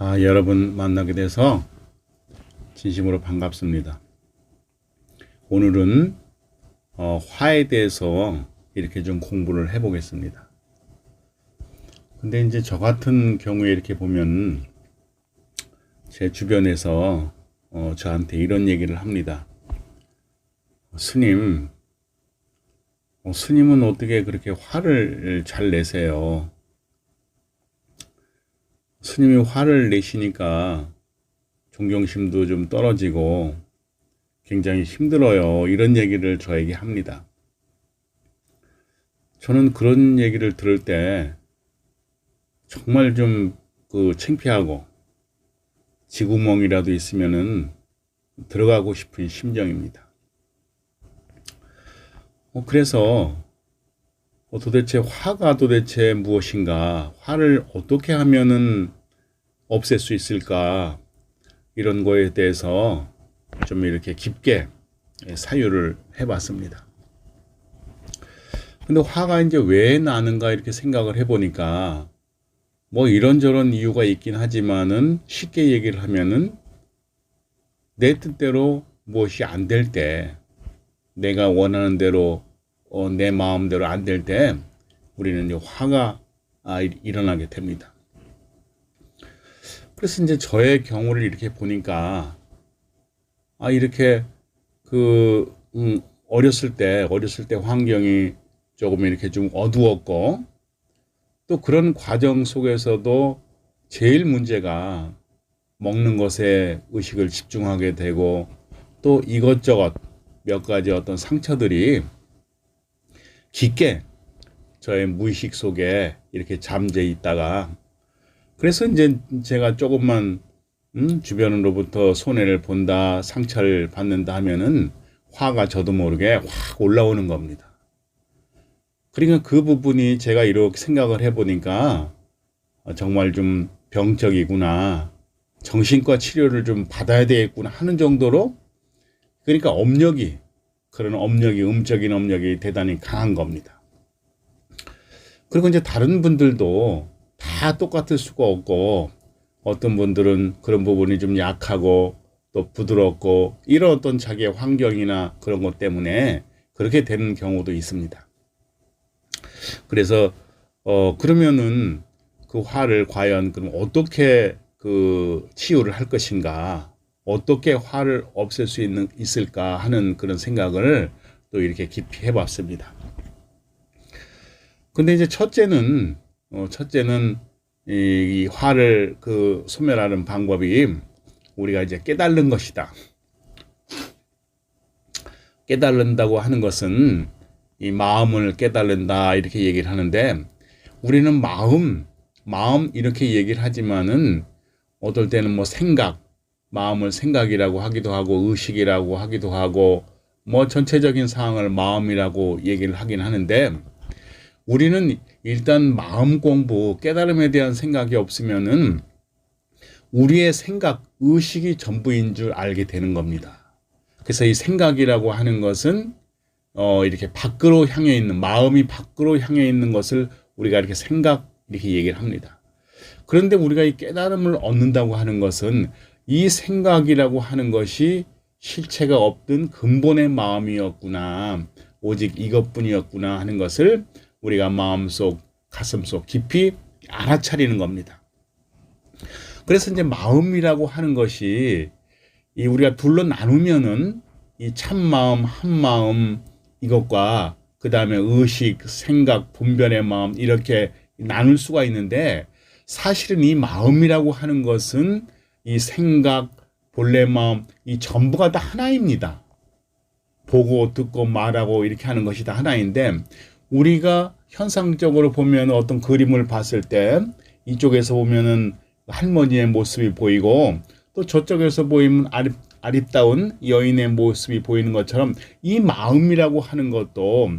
여러분 만나게 돼서 진심으로 반갑습니다. 오늘은 화에 대해서 이렇게 좀 공부를 해보겠습니다. 근데 이제 저 같은 경우에 이렇게 보면 제 주변에서 저한테 이런 얘기를 합니다. 스님은 어떻게 그렇게 화를 잘 내세요? 스님이 화를 내시니까 존경심도 좀 떨어지고 굉장히 힘들어요. 이런 얘기를 저에게 합니다. 저는 그런 얘기를 들을 때 정말 좀 창피하고 지구멍이라도 있으면은 들어가고 싶은 심정입니다. 그래서 도대체 화가 도대체 무엇인가? 화를 어떻게 하면은 없앨 수 있을까? 이런 거에 대해서 좀 이렇게 깊게 사유를 해봤습니다. 근데 화가 이제 왜 나는가 이렇게 생각을 해보니까 이런저런 이유가 있긴 하지만은 쉽게 얘기를 하면은 내 뜻대로 무엇이 안 될 때, 내가 원하는 대로 내 마음대로 안 될 때 우리는 이제 화가 일어나게 됩니다. 그래서 이제 저의 경우를 이렇게 보니까 이렇게 어렸을 때 환경이 조금 이렇게 좀 어두웠고 또 그런 과정 속에서도 제일 문제가 먹는 것에 의식을 집중하게 되고 또 이것저것 몇 가지 어떤 상처들이 깊게 저의 무의식 속에 이렇게 잠재 있다가 그래서 이제 제가 조금만 주변으로부터 손해를 본다, 상처를 받는다 하면은 화가 저도 모르게 확 올라오는 겁니다. 그러니까 그 부분이 제가 이렇게 생각을 해보니까 정말 좀 병적이구나, 정신과 치료를 좀 받아야 되겠구나 하는 정도로 그러니까 그런 음적인 업력이 대단히 강한 겁니다. 그리고 이제 다른 분들도 다 똑같을 수가 없고 어떤 분들은 그런 부분이 좀 약하고 또 부드럽고 이런 어떤 자기의 환경이나 그런 것 때문에 그렇게 되는 경우도 있습니다. 그래서 그러면은 그 화를 과연 그럼 어떻게 치유를 할 것인가, 어떻게 화를 없앨 수 있을까 하는 그런 생각을 또 이렇게 깊이 해봤습니다. 근데 이제 첫째는 이 화를 소멸하는 방법이 우리가 이제 깨달는 것이다. 깨달는다고 하는 것은 이 마음을 깨달는다 이렇게 얘기를 하는데 우리는 마음 이렇게 얘기를 하지만은 어떨 때는 마음을 생각이라고 하기도 하고 의식이라고 하기도 하고 전체적인 상황을 마음이라고 얘기를 하긴 하는데 우리는 일단 마음 공부, 깨달음에 대한 생각이 없으면은 우리의 생각, 의식이 전부인 줄 알게 되는 겁니다. 그래서 이 생각이라고 하는 것은 이렇게 밖으로 향해 있는, 마음이 밖으로 향해 있는 것을 우리가 이렇게 이렇게 얘기를 합니다. 그런데 우리가 이 깨달음을 얻는다고 하는 것은 이 생각이라고 하는 것이 실체가 없던 근본의 마음이었구나, 오직 이것뿐이었구나 하는 것을 우리가 마음속, 가슴속 깊이 알아차리는 겁니다. 그래서 이제 마음이라고 하는 것이 우리가 둘로 나누면은 이 참마음, 한마음 이것과 그 다음에 의식, 생각, 분별의 마음 이렇게 나눌 수가 있는데 사실은 이 마음이라고 하는 것은 이 생각, 본래 마음 이 전부가 다 하나입니다. 보고 듣고 말하고 이렇게 하는 것이 다 하나인데 우리가 현상적으로 보면 어떤 그림을 봤을 때 이쪽에서 보면은 할머니의 모습이 보이고 또 저쪽에서 보이면 아립다운 여인의 모습이 보이는 것처럼 이 마음이라고 하는 것도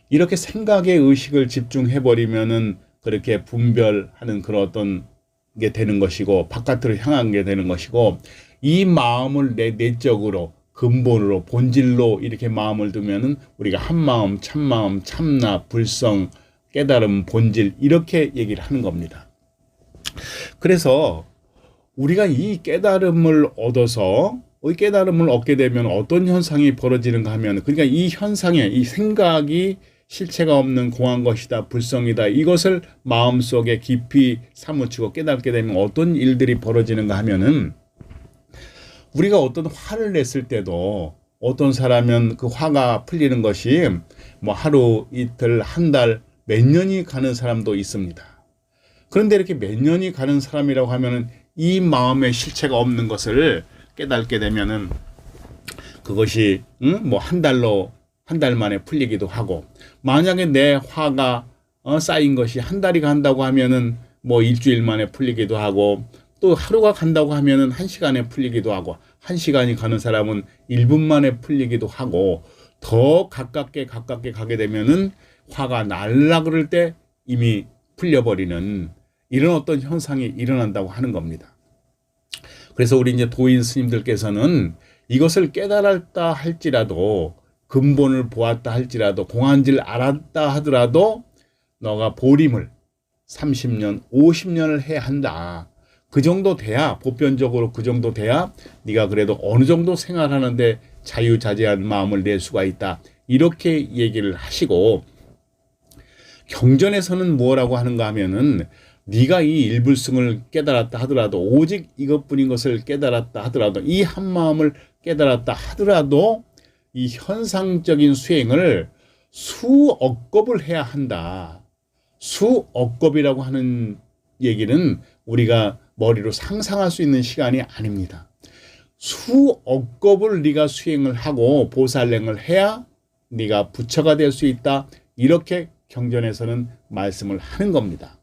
이렇게 생각의 의식을 집중해 버리면은 그렇게 분별하는 그런 어떤 게 되는 것이고 바깥으로 향한 게 되는 것이고 이 마음을 내적으로 근본으로 본질로 이렇게 마음을 두면은 우리가 한마음, 참마음, 참나, 불성, 깨달음, 본질 이렇게 얘기를 하는 겁니다. 그래서 우리가 이 깨달음을 얻어서 이 깨달음을 얻게 되면 어떤 현상이 벌어지는가 하면, 그러니까 이 현상에 이 생각이 실체가 없는 공한 것이다, 불성이다, 이것을 마음속에 깊이 사무치고 깨닫게 되면 어떤 일들이 벌어지는가 하면은, 우리가 어떤 화를 냈을 때도 어떤 사람은 그 화가 풀리는 것이 뭐 하루, 이틀, 한 달, 몇 년이 가는 사람도 있습니다. 그런데 이렇게 몇 년이 가는 사람이라고 하면은 이 마음의 실체가 없는 것을 깨닫게 되면은 그것이 뭐 한 달 만에 풀리기도 하고, 만약에 내 화가 쌓인 것이 한 달이 간다고 하면은 뭐 일주일 만에 풀리기도 하고, 또 하루가 간다고 하면은 1시간에 풀리기도 하고, 1시간이 가는 사람은 1분 만에 풀리기도 하고, 더 가깝게 가게 되면은 화가 날라 그럴 때 이미 풀려버리는 이런 어떤 현상이 일어난다고 하는 겁니다. 그래서 우리 이제 도인 스님들께서는 이것을 깨달았다 할지라도, 근본을 보았다 할지라도, 공안지를 알았다 하더라도 너가 보림을 30년, 50년을 해야 한다. 그 정도 돼야, 보편적으로 그 정도 돼야 네가 그래도 어느 정도 생활하는데 자유자재한 마음을 낼 수가 있다. 이렇게 얘기를 하시고, 경전에서는 뭐라고 하는가 하면은, 네가 이 일불승을 깨달았다 하더라도, 오직 이것뿐인 것을 깨달았다 하더라도, 이 한 마음을 깨달았다 하더라도 이 현상적인 수행을 수억 겁을 해야 한다. 수억 겁이라고 하는 얘기는 우리가 머리로 상상할 수 있는 시간이 아닙니다. 수억 겁을 네가 수행을 하고 보살행을 해야 네가 부처가 될 수 있다. 이렇게 경전에서는 말씀을 하는 겁니다.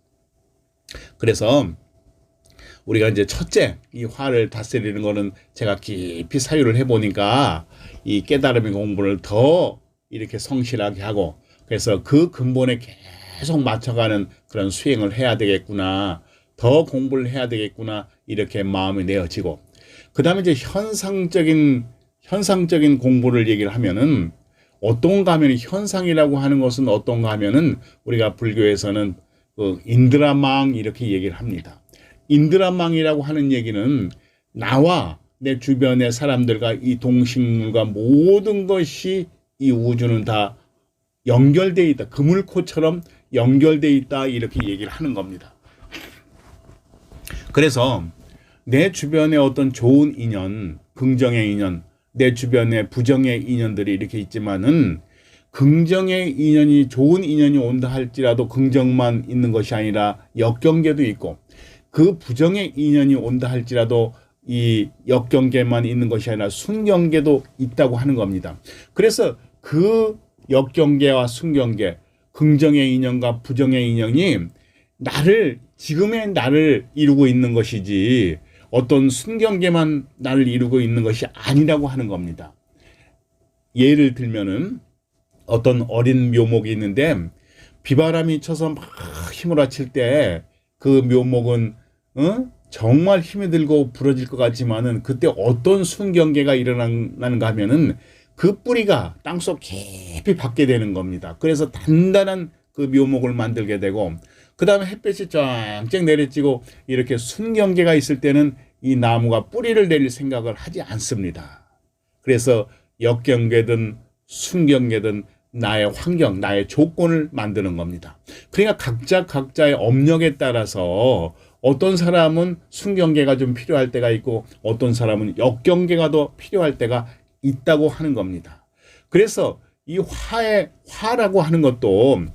그래서 우리가 이제 첫째, 이 화를 다스리는 거는 제가 깊이 사유를 해보니까 이 깨달음의 공부를 더 이렇게 성실하게 하고, 그래서 그 근본에 계속 맞춰가는 그런 수행을 해야 되겠구나, 더 공부를 해야 되겠구나, 이렇게 마음이 내어지고, 그 다음에 이제 현상적인 공부를 얘기를 하면은 어떤가 하면, 현상이라고 하는 것은 어떤가 하면은 우리가 불교에서는 그 인드라망 이렇게 얘기를 합니다. 인드라망이라고 하는 얘기는 나와 내 주변의 사람들과 이 동식물과 모든 것이, 이 우주는 다 연결되어 있다. 그물코처럼 연결되어 있다. 이렇게 얘기를 하는 겁니다. 그래서 내 주변에 어떤 좋은 인연, 긍정의 인연, 내 주변에 부정의 인연들이 이렇게 있지만은, 긍정의 인연이, 좋은 인연이 온다 할지라도 긍정만 있는 것이 아니라 역경계도 있고, 그 부정의 인연이 온다 할지라도 이 역경계만 있는 것이 아니라 순경계도 있다고 하는 겁니다. 그래서 그 역경계와 순경계, 긍정의 인연과 부정의 인연이 지금의 나를 이루고 있는 것이지, 어떤 순경계만 나를 이루고 있는 것이 아니라고 하는 겁니다. 예를 들면은 어떤 어린 묘목이 있는데, 비바람이 쳐서 막 휘몰아칠 때 그 묘목은 정말 힘이 들고 부러질 것 같지만은, 그때 어떤 순경계가 일어나는가 하면은 그 뿌리가 땅속 깊이 박게 되는 겁니다. 그래서 단단한 그 묘목을 만들게 되고, 그 다음에 햇볕이 쫙쫙 내리쬐고 이렇게 순경계가 있을 때는 이 나무가 뿌리를 내릴 생각을 하지 않습니다. 그래서 역경계든 순경계든 나의 환경, 나의 조건을 만드는 겁니다. 그러니까 각자의 업력에 따라서 어떤 사람은 순경계가 좀 필요할 때가 있고, 어떤 사람은 역경계가 더 필요할 때가 있다고 하는 겁니다. 그래서 이 화라고 하는 것도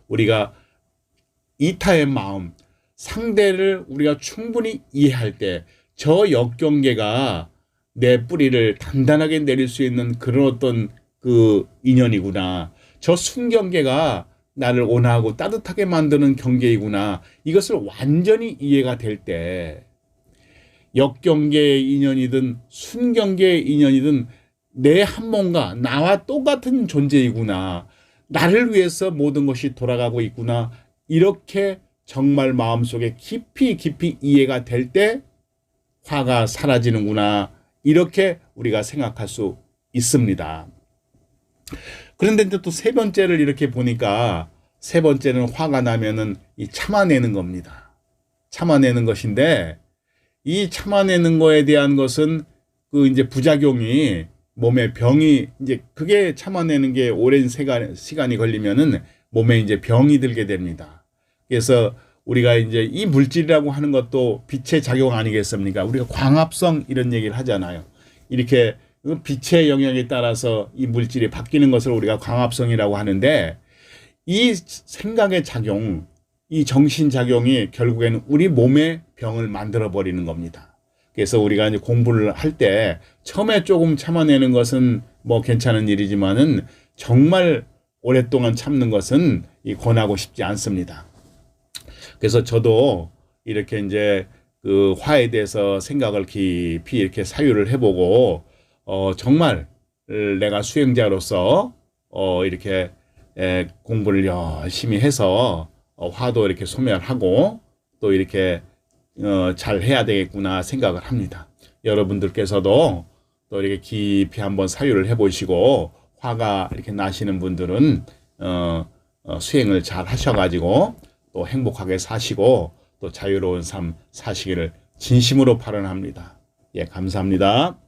우리가 이타의 마음, 상대를 우리가 충분히 이해할 때 저 역경계가 내 뿌리를 단단하게 내릴 수 있는 그런 어떤 그 인연이구나, 저 순경계가 나를 온화하고 따뜻하게 만드는 경계이구나, 이것을 완전히 이해가 될 때, 역경계의 인연이든 순경계의 인연이든 내 한 몸과 나와 똑같은 존재이구나, 나를 위해서 모든 것이 돌아가고 있구나, 이렇게 정말 마음속에 깊이 이해가 될 때 화가 사라지는구나, 이렇게 우리가 생각할 수 있습니다. 그런데 또 세 번째를 이렇게 보니까, 세 번째는 화가 나면은 이 참아내는 겁니다. 참아내는 것인데, 이 참아내는 거에 대한 것은 그 이제 부작용이 몸에 병이 이제 그게 참아내는 게 오랜 시간이 걸리면은 몸에 이제 병이 들게 됩니다. 그래서 우리가 이제 이 물질이라고 하는 것도 빛의 작용 아니겠습니까? 우리가 광합성 이런 얘기를 하잖아요. 이렇게 빛의 영향에 따라서 이 물질이 바뀌는 것을 우리가 광합성이라고 하는데, 이 생각의 작용, 이 정신작용이 결국에는 우리 몸의 병을 만들어 버리는 겁니다. 그래서 우리가 이제 공부를 할 때 처음에 조금 참아내는 것은 뭐 괜찮은 일이지만은 정말 오랫동안 참는 것은 권하고 싶지 않습니다. 그래서 저도 이렇게 이제 그 화에 대해서 생각을 깊이 이렇게 사유를 해보고, 정말 내가 수행자로서 이렇게 공부를 열심히 해서 화도 이렇게 소멸하고 또 이렇게 잘 해야 되겠구나 생각을 합니다. 여러분들께서도 또 이렇게 깊이 한번 사유를 해보시고 화가 이렇게 나시는 분들은 수행을 잘 하셔가지고 또 행복하게 사시고 또 자유로운 삶 사시기를 진심으로 바람합니다. 예, 감사합니다.